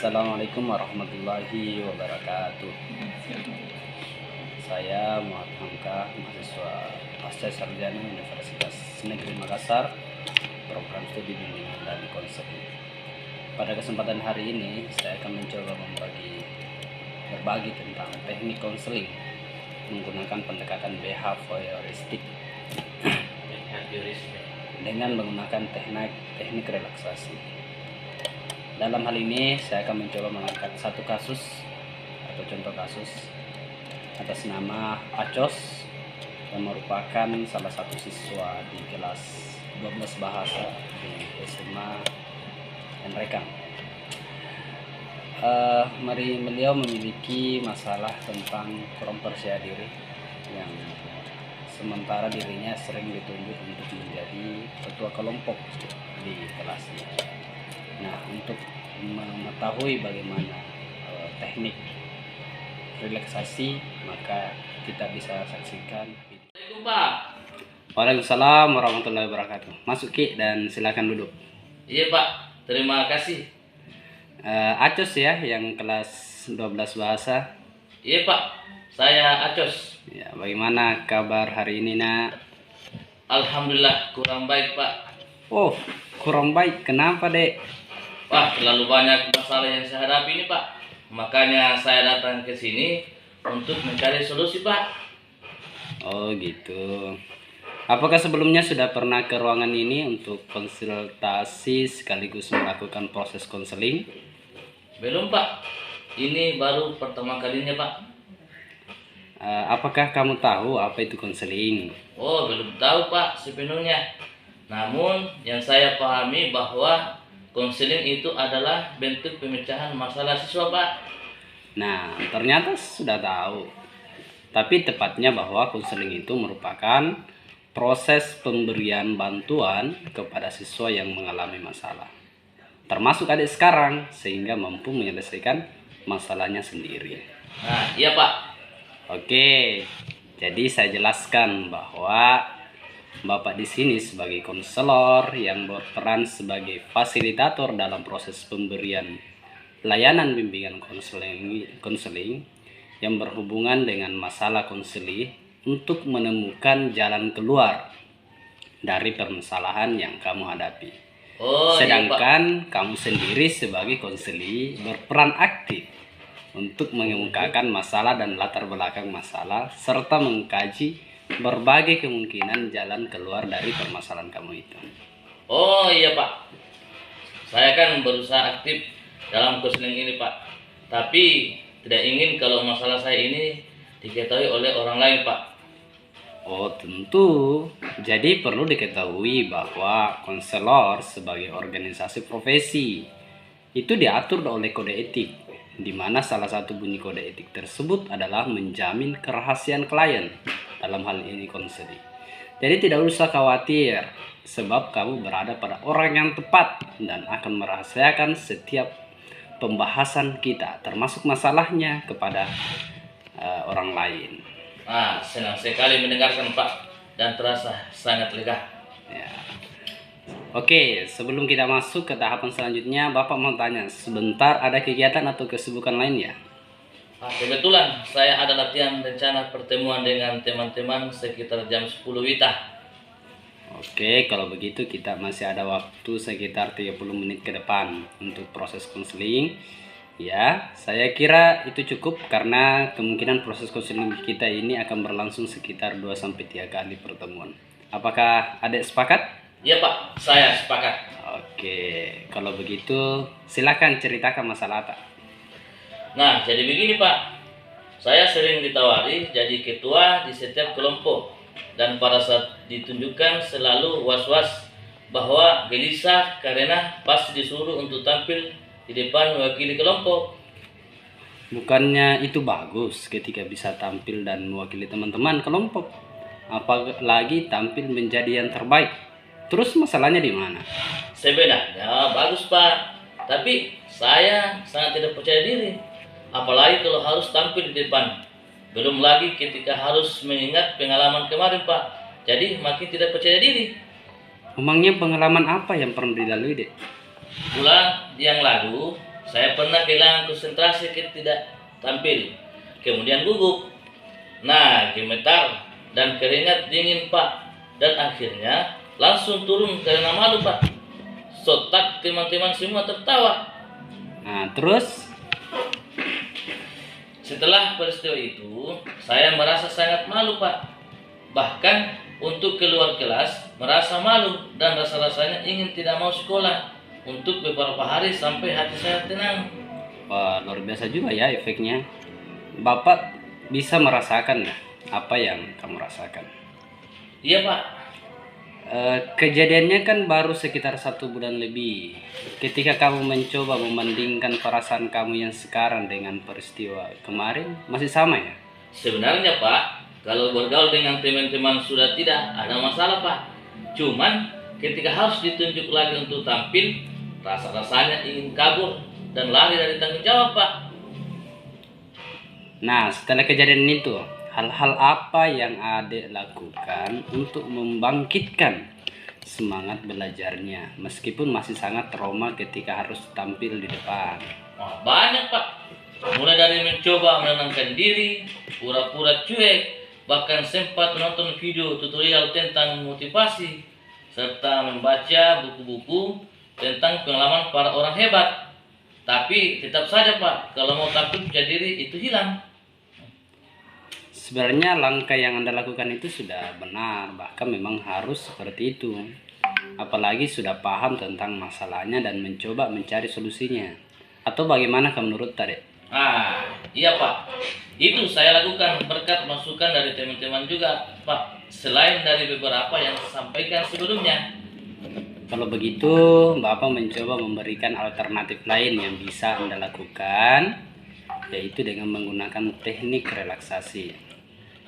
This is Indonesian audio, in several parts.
Assalamualaikum warahmatullahi wabarakatuh. Saya Muhammad Hamka, mahasiswa pasca sarjana Universitas Negeri Makassar, program studi bimbingan dan konseling. Pada kesempatan hari ini, saya akan mencoba berbagi tentang teknik konseling menggunakan pendekatan behavioristik dengan menggunakan teknik relaksasi. Dalam hal ini saya akan mencoba mengangkat satu kasus atau contoh kasus atas nama Acos yang merupakan salah satu siswa di kelas 12 bahasa di SMA Nrekang. Beliau memiliki masalah tentang kurang percaya diri yang sementara dirinya sering ditunjuk untuk menjadi ketua kelompok di kelasnya. Nah, untuk mengetahui bagaimana teknik relaksasi, maka kita bisa saksikan video. Assalamualaikum Pak. Waalaikumsalam warahmatullahi wabarakatuh. Masuk Ki dan silakan duduk. Iya Pak, terima kasih. Acos ya, yang kelas 12 bahasa. Iya Pak, saya Acos. Ya, bagaimana kabar hari ini, Nak? Alhamdulillah kurang baik Pak. Oh, kurang baik. Kenapa, Dek? Wah, terlalu banyak masalah yang saya hadapi ini Pak. Makanya saya datang ke sini untuk mencari solusi Pak. Oh, gitu. Apakah sebelumnya sudah pernah ke ruangan ini untuk konsultasi sekaligus melakukan proses konseling? Belum Pak, ini baru pertama kalinya Pak. Apakah kamu tahu apa itu konseling? Oh, belum tahu Pak sepenuhnya. Namun yang saya pahami bahwa konseling itu adalah bentuk pemecahan masalah siswa Pak. Nah, ternyata sudah tahu. Tapi tepatnya bahwa konseling itu merupakan proses pemberian bantuan kepada siswa yang mengalami masalah, termasuk adik sekarang, sehingga mampu menyelesaikan masalahnya sendiri. Nah, iya Pak. Oke, jadi saya jelaskan bahwa Bapak di sini sebagai konselor yang berperan sebagai fasilitator dalam proses pemberian layanan bimbingan konseling yang berhubungan dengan masalah konseling untuk menemukan jalan keluar dari permasalahan yang kamu hadapi. Sedangkan kamu sendiri sebagai konseling berperan aktif untuk mengemukakan masalah dan latar belakang masalah serta mengkaji berbagai kemungkinan jalan keluar dari permasalahan kamu itu. Oh iya Pak, saya kan berusaha aktif dalam konseling ini Pak. Tapi tidak ingin kalau masalah saya ini diketahui oleh orang lain Pak. Oh tentu, jadi perlu diketahui bahwa konselor sebagai organisasi profesi itu diatur oleh kode etik, di mana salah satu bunyi kode etik tersebut adalah menjamin kerahasiaan klien, dalam hal ini konseling. Jadi tidak usah khawatir, sebab kamu berada pada orang yang tepat dan akan merahasiakan setiap pembahasan kita, termasuk masalahnya kepada orang lain. Senang sekali mendengarkan Pak dan terasa sangat lega. Ya. Oke, sebelum kita masuk ke tahapan selanjutnya, Bapak mau tanya, sebentar ada kegiatan atau kesibukan lain ya? Kebetulan saya ada latihan rencana pertemuan dengan teman-teman sekitar jam 10 WITA. Oke, kalau begitu kita masih ada waktu sekitar 30 menit ke depan untuk proses konseling. Ya, saya kira itu cukup karena kemungkinan proses konseling kita ini akan berlangsung sekitar 2-3 kali pertemuan. Apakah Adik sepakat? Iya Pak, saya sepakat. Oke, kalau begitu silakan ceritakan masalah apa. Nah, jadi begini Pak, saya sering ditawari jadi ketua di setiap kelompok. Dan pada saat ditunjukkan selalu was-was bahwa gelisah karena pas disuruh untuk tampil di depan mewakili kelompok. Bukannya itu bagus ketika bisa tampil dan mewakili teman-teman kelompok, apalagi tampil menjadi yang terbaik. Terus masalahnya di mana? Sebenarnya bagus Pak, tapi saya sangat tidak percaya diri. Apalagi kalau harus tampil di depan. Belum lagi ketika harus mengingat pengalaman kemarin Pak. Jadi makin tidak percaya diri. Memangnya pengalaman apa yang pernah dilalui, Dek? Bulan yang lalu saya pernah kehilangan konsentrasi ketika tidak tampil, kemudian gugup, gemetar dan keringat dingin Pak, dan akhirnya langsung turun karena malu Pak. Sontak teman-teman semua tertawa. Nah, terus Setelah peristiwa itu, saya merasa sangat malu Pak. Bahkan untuk keluar kelas merasa malu dan rasa-rasanya ingin tidak mau sekolah untuk beberapa hari sampai hati saya tenang. wah, luar biasa juga ya efeknya. Bapak bisa merasakan nggak apa yang kamu rasakan? Iya Pak. Kejadiannya kan baru sekitar 1 bulan lebih. Ketika kamu mencoba membandingkan perasaan kamu yang sekarang dengan peristiwa kemarin, masih sama ya? Sebenarnya Pak, kalau bergaul dengan teman-teman sudah tidak ada masalah Pak. Cuman ketika harus ditunjuk lagi untuk tampil, rasa-rasanya ingin kabur dan lari dari tanggung jawab Pak. Nah, setelah kejadian itu, hal-hal apa yang Adik lakukan untuk membangkitkan semangat belajarnya meskipun masih sangat trauma ketika harus tampil di depan? Wah, banyak Pak. Mulai dari mencoba menenangkan diri, pura-pura cuek, bahkan sempat menonton video tutorial tentang motivasi, serta membaca buku-buku tentang pengalaman para orang hebat. Tapi tetap saja Pak, kalau mau takut percaya diri itu hilang. Sebenarnya langkah yang Anda lakukan itu sudah benar, bahkan memang harus seperti itu. Apalagi sudah paham tentang masalahnya dan mencoba mencari solusinya. Atau bagaimana menurut tadi? Iya Pak. Itu saya lakukan berkat masukan dari teman-teman juga Pak. Selain dari beberapa yang disampaikan sebelumnya. Kalau begitu, Bapak mencoba memberikan alternatif lain yang bisa Anda lakukan, yaitu dengan menggunakan teknik relaksasi.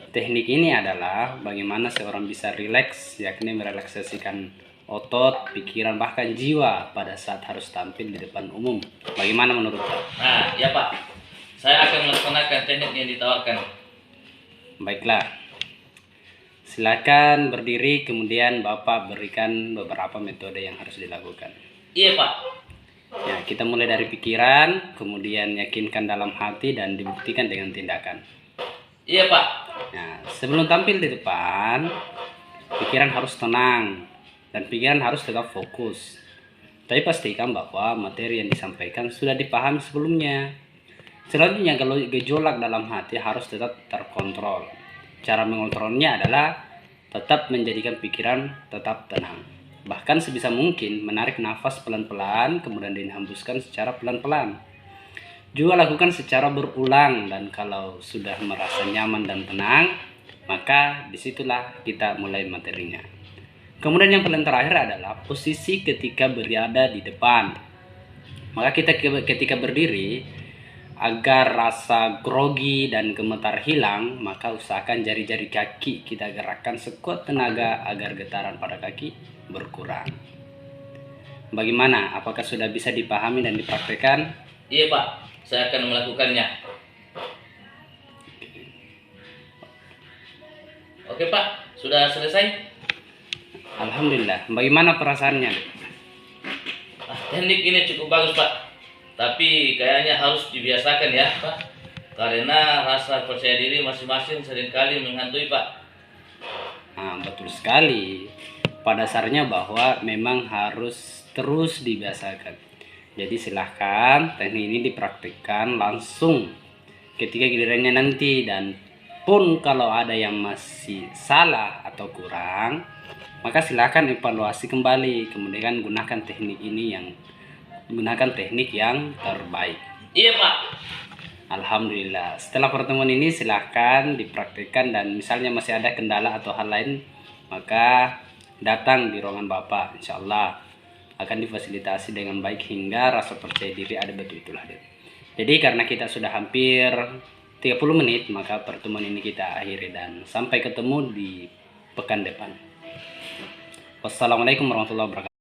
Teknik ini adalah bagaimana seorang bisa rileks, yakni merelaksasikan otot, pikiran, bahkan jiwa pada saat harus tampil di depan umum. Bagaimana menurut Bapak? Ya Pak. Saya akan melaksanakan teknik yang ditawarkan. Baiklah. Silakan berdiri, kemudian Bapak berikan beberapa metode yang harus dilakukan. Iya Pak. Ya, kita mulai dari pikiran, kemudian yakinkan dalam hati dan dibuktikan dengan tindakan. Iya Pak. Nah, sebelum tampil di depan, pikiran harus tenang dan pikiran harus tetap fokus. Tapi pastikan bahwa materi yang disampaikan sudah dipahami sebelumnya. Selanjutnya, kalau gejolak dalam hati harus tetap terkontrol. Cara mengontrolnya adalah tetap menjadikan pikiran tetap tenang. Bahkan sebisa mungkin menarik nafas pelan-pelan, kemudian dihembuskan secara pelan-pelan. Juga lakukan secara berulang, dan kalau sudah merasa nyaman dan tenang, maka disitulah kita mulai materinya. Kemudian yang paling terakhir adalah posisi ketika berada di depan. Maka kita ketika berdiri, agar rasa grogi dan gemetar hilang, maka usahakan jari-jari kaki kita gerakkan sekuat tenaga agar getaran pada kaki berkurang. Bagaimana? Apakah sudah bisa dipahami dan dipraktikkan? Iya Pak, saya akan melakukannya. Oke Pak, sudah selesai? Alhamdulillah. Bagaimana perasaannya? Teknik ini cukup bagus Pak. Tapi kayaknya harus dibiasakan ya Pak. Karena rasa percaya diri masing-masing seringkali menghantui Pak. Nah, betul sekali. Pada dasarnya bahwa memang harus terus dibiasakan. Jadi silahkan teknik ini dipraktikkan langsung ketika gilirannya nanti, dan pun kalau ada yang masih salah atau kurang, maka silahkan evaluasi kembali, kemudian gunakan teknik yang terbaik. Iya Pak. Alhamdulillah. Setelah pertemuan ini silahkan dipraktikkan, dan misalnya masih ada kendala atau hal lain, maka datang di ruangan Bapak. Insya Allah akan difasilitasi dengan baik hingga rasa percaya diri ada betul-betul hadir. Jadi karena kita sudah hampir 30 menit, maka pertemuan ini kita akhiri dan sampai ketemu di pekan depan. Wassalamualaikum warahmatullahi wabarakatuh.